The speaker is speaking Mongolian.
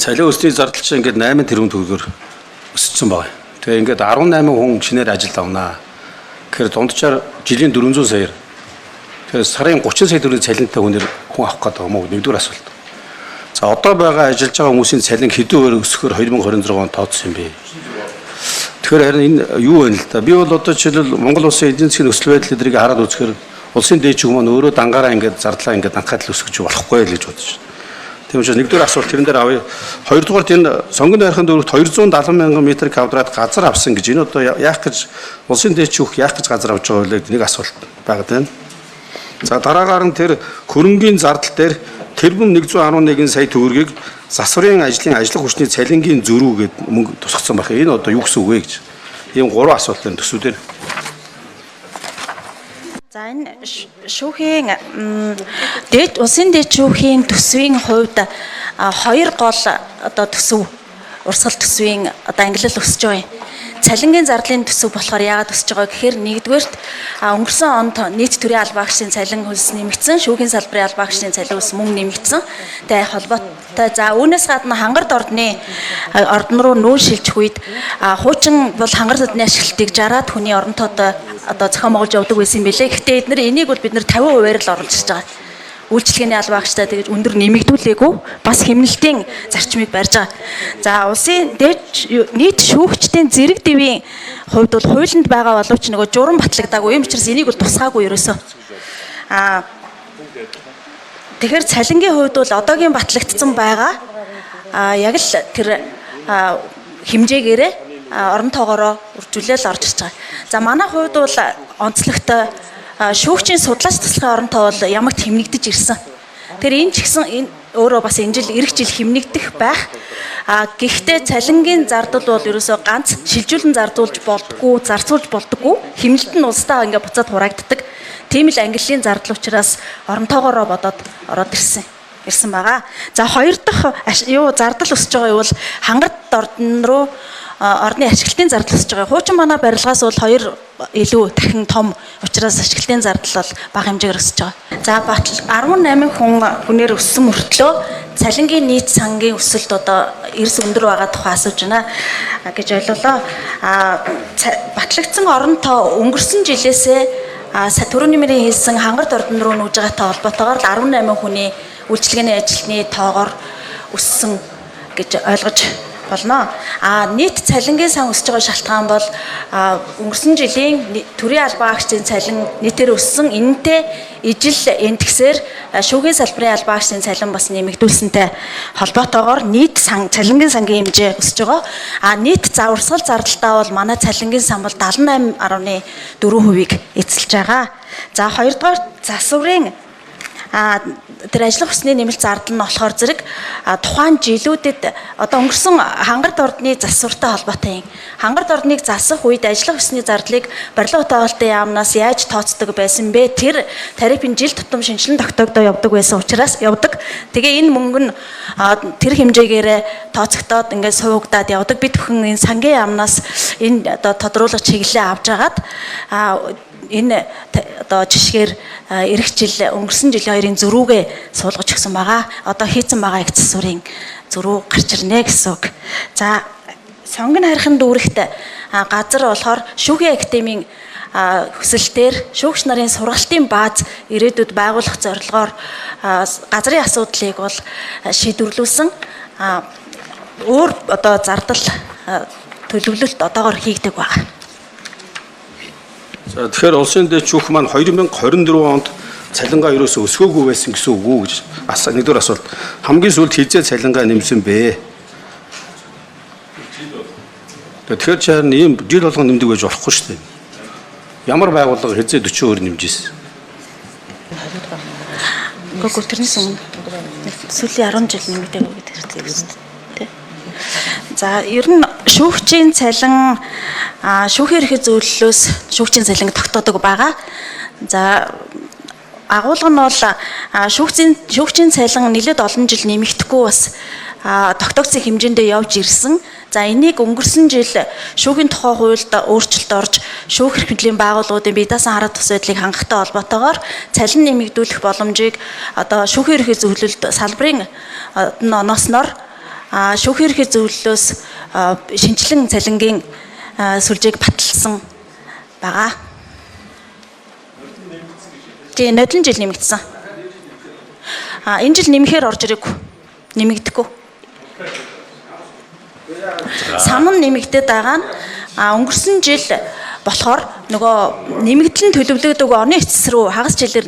цалин өсний зардал чинь ингээд 8 тэрбум төгрөгөөр өссөн байна. Тэгээ ингээд 18 хүн шинээр ажилд авнаа. Тэгэхээр дунджаар жилийн 400 саяар. Тэгэхээр сарын 30 сая төгрөгийн цалинтай хүнээр хүн авах гэдэг юм уу? Нэгдүгээр асуулт. За одоо байгаа ажиллаж байгаа хүмүүсийн цалин хэдүүгээр өсөхөөр 2026 онд тооцсон юм бэ? Тэгэхээр харин энэ юу вэ л да? Би бол одоо жишээлбэл Монгол улсын эдийн засгийн нөхцөл байдал эдрийг хараад үзэхээр улсын дээдчиг хүмүүс өөрөө дангаараа ингээд зардлаа ингээд анхаарал өсгөж болохгүй л гэж бодож байна. Тийм учраас нэгдүгээр асуулт тэрэн дээр авъя. Хоёрдугаар энэ сонгон найрхан дөрөвт 270 мянган метр квадрат газар авсан гэж энэ одоо яах гэж улсын дээдчиг яах гэж газар авч байгаа вэ? Нэг асуулт байгаад байна. За дараагаар нь тэр хөрөнгийн зардал дээр тэрбум 111 сая төгрөгийг засварын ажлын ажиллах хүчний цалингийн зөрүү гэд мөнгө тусгацсан байх. Энэ одоо юу гэсэн үг вэ гэж. Ийм 3 асуулт байна төсвүүдээр. За энэ шүүхийн улсын дээд шүүхийн төсвийн хувьд хоёр гол одоо төсөв урсгал төсвийн одоо ангилал өсөж байгаа юм. Цалингийн зардлын төсөв болохоор яагаад өсөж байгаа гэхээр нэгдүгээрт өнгөрсөн онд нийт төрийн албан агшийн цалин хөлс нэмэгдсэн, шүүхийн салбарын албан агшийн цалин хөлс мөн нэмэгдсэн. Тэ холбоотой. За үүнээс гадна хангарт ордны ордон руу нүүр шилжих үед хуучин бол хангарт ордны ашиглалтыг 60-аад хүний оронтойдоо одоо зохион байгуулж явдаг байсан юм билээ. Гэхдээ энийг бол бид нэр 50%-аар л оруулж ирж байгаа. Үйлчлэгээний албан агчтай тэгж өндөр нэмэгдүүлээгүй бас хэмнэлтийн зарчмыг барьж байгаа. За улсын дээд нийт шүүгчдийн зэрэг дэвийн хувьд бол хуулинд байгаа боловч нөгөө журам батлагдаагүй юм учраас энийг бол тусгаагүй ерөөсөө. Тэгэхээр цалингийн хувьд бол одоогийн батлагдсан байгаа. Яг л тэр хэмжээгээрээ орон тоогоороо үржүүлэл орж ирж байгаа. За манай хувьд бол онцлогтой шүүгчийн судлаач туслахын оронтой бол ямагт хэмнэгдэж ирсэн. Тэр энэ ч гэсэн энэ өөрөө бас энэ жил эх жил хэмнэгдэх байх. Гэхдээ цалингийн зардал бол ерөөсөө ганц шилжүүлэн зарцуулж болдгоо, зарцуулж болдоггүй. Хэмнэлт нь улсдаа ингээ буцаад хураагддаг. Тийм л ангиллын зардал учраас оронтойгоороо бодоод ороод ирсэн байгаа. За хоёр дахь зардал өсөж байгаа юу бол хангарт ордон руу ордны ашиглалтын зардал өсөж байгаа. Хуучин манай барилгаас бол 2 илүү дахин том учраас ашиглалтын зардал бол бага хэмжээгээр өсөж байгаа. За 18 хүнээр өссөн мөртлөө цалингийн нийт сангийн өсөлт одоо эрс өндөр байгаа тухай асууж байна гэж ойлголоо. Батлагдсан оронтой өнгөрсөн жилээсээ төрөний нэмрийн хийсэн хангарт ордон руу нүүж байгаатай холбоотойгоор 18 хүний үйлчилгээний ажилтны тоогоор өссөн гэж ойлгож болно. Нийт цалингийн сан өсөж байгаа шалтгаан бол өнгөрсөн жилийн төрийн албан агчдын цалин нийтээр өссөн. Энэтэй ижил эндгсээр шүүхийн салбарын албан агчдын цалин бас нэмэгдүүлсэнтэй холбоотойгоор нийт цалингийн сангийн хэмжээ өсөж байгаа. Нийт урсгал зардалтаа бол манай цалингийн сан бол 78.4%-ийг эзэлж байгаа. За хоёрдугаар засварын тэр ажиллах хүчний нэмэлт зардал нь болохоор зэрэг тухайн жилүүдэд одоо өнгөрсөн хангарт ордны засвартай холбоотой юм. Хангарт ордныг засах үед ажиллах хүчний зардлыг барилга утгаалтын яамнаас яаж тооцдог байсан бэ? Тэр тарифын жил тутам шинжилэн тогтоогдоо явдаг байсан учраас явдаг. Тэгээ энэ мөнгө нь тэр хэмжээгээр тооцогдоод ингээд сувагдаад явдаг. Бид бүхэн энэ сангийн яамнаас энэ одоо тодруулах чиглэлээ авч агаад энэ одоо жишгээр эх жил өнгөрсөн жилийн хоёрын зөрүүгээ суулгаж өгсөн байгаа. Одоо хийцэн байгаа их засварын зөрүү гарч ирнэ гэсэн үг. За сонгон хайрхан дүүрэгт газар болохоор шүүхийн академийн хүсэлтээр шүүгч нарын сургалтын бааз ирээдүйд байгуулах зорилгоор газрын асуудлыг бол шийдвэрлүүлсэн. Өөр одоо зардал төлөвлөлт одоогоор хийгдэг байна. За тэгэхээр улсын дээд шүүх маань 2024 онд цалингаа ерөөсөө өсгөөгүй байсан гэсэн үг үү гэж нэгдүгээр асуулт. Хамгийн сүүлд хизээ цалингаа нэмсэн бэ? Тэгэхээр чарын ийм жил болгон нэмдэг байж болохгүй шүү дээ. Ямар байгууллага хизээ 40% нэмжсэн? Гол тэрнээс өмнө сүүлийн 10 жил нэмэгдээгүй гэдэг хэрэгтэй гэсэн тийм. За ер нь шүүгчийн цалин шүүхийн эрхээ зөвлөлөөс шүүгчийн цалин тогтоодог байгаа. За агуулга нь бол шүүгчийн цалин нэлээд олон жил нэмэгдэхгүй бас тогтоогдсон хэмжээндээ явж ирсэн. За энийг өнгөрсөн жил шүүхийн тухай хуульд өөрчлөлт орж шүүх эрх мэдлийн байгууллагуудын бие даасан хараа тус байдлыг хангахтай холбоотойгоор цалин нэмэгдүүлэх боломжийг одоо шүүхийн эрхээ зөвлөлд салбарын оноосноор шүүх эрхийн зөвлөлөөс шинжилэн цалингийн сүлжээг баталсан байгаа. Тийм нодлон жил нэмэгдсэн. Энэ жил нэмэхээр орж ирээгүй. Нэмэгдэхгүй. Сан нь нэмэгдээд байгаа нь өнгөрсөн жил болохоор нөгөө нэмэгдлэн төлөвлөгдөг оны эцэс рүү хагас жилээр